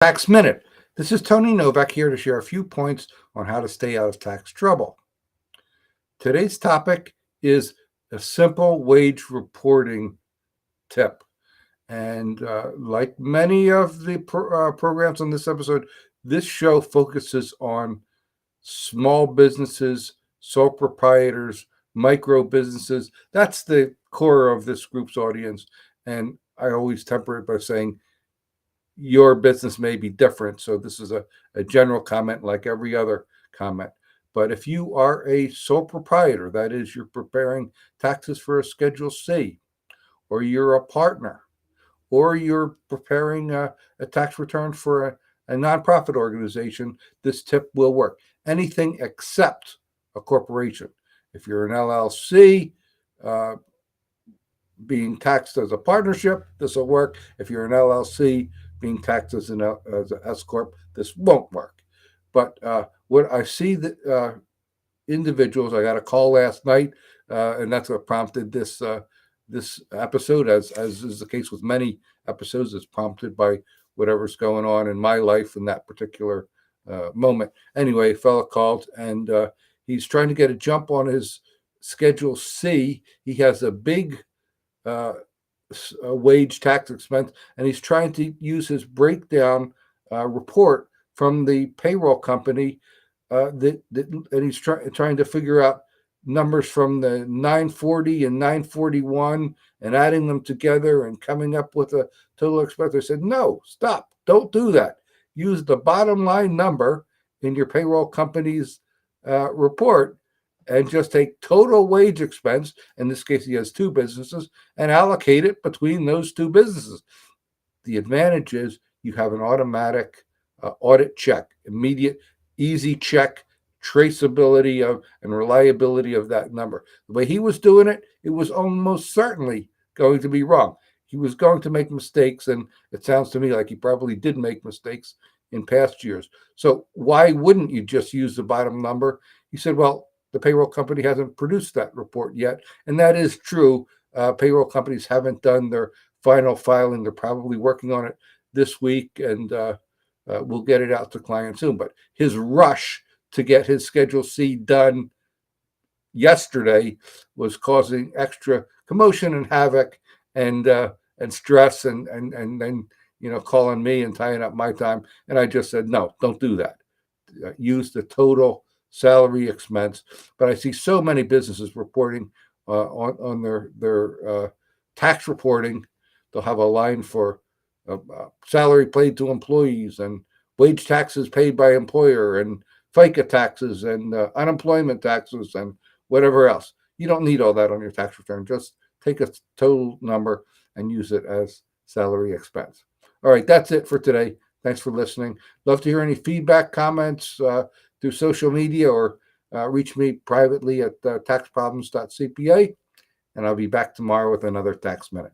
Tax Minute. This is Tony Novak here to share a few points on how to stay out of tax trouble. Today's topic is a simple wage reporting tip. And like many of the programs on this episode, this show focuses on small businesses, sole proprietors, micro businesses. That's the core of this group's audience. And I always temper it by saying, your business may be different. So this is a general comment like every other comment. But if you are a sole proprietor, that is, you're preparing taxes for a Schedule C, or you're a partner, or you're preparing a tax return for a nonprofit organization, this tip will work. Anything except a corporation. If you're an LLC, being taxed as a partnership, this will work. If you're an LLC being taxed as an S corp, this won't work. But what I see that individuals, I got a call last night, and that's what prompted this episode, as is the case with many episodes. It's prompted by whatever's going on in my life in that particular moment. Anyway, a fellow called, and he's trying to get a jump on his Schedule C. He has a big a wage tax expense, and he's trying to use his breakdown report from the payroll company and he's trying to figure out numbers from the 940 and 941 and adding them together and coming up with a total expense. I said, no, stop, don't do that. Use the bottom line number in your payroll company's report and just take total wage expense. In this case, he has two businesses, and allocate it between those two businesses. The advantage is you have an automatic audit check, immediate, easy check, traceability of and reliability of that number. The way he was doing it, it was almost certainly going to be wrong. He was going to make mistakes, and it sounds to me like he probably did make mistakes in past years. So why wouldn't you just use the bottom number? He said, well, the payroll company hasn't produced that report yet. And that is true. Payroll companies haven't done their final filing. They're probably working on it this week, and we'll get it out to clients soon. But his rush to get his Schedule C done yesterday was causing extra commotion and havoc and stress and then calling me and tying up my time. And I just said, no, don't do that. Use the total salary expense. But I see so many businesses reporting on their tax reporting. They'll have a line for salary paid to employees and wage taxes paid by employer and FICA taxes and unemployment taxes and whatever else. You don't need all that on your tax return. Just take a total number and use it as salary expense. All right, that's it for today. Thanks for listening. Love to hear any feedback, comments through social media, or reach me privately at taxproblems.cpa. And I'll be back tomorrow with another Tax Minute.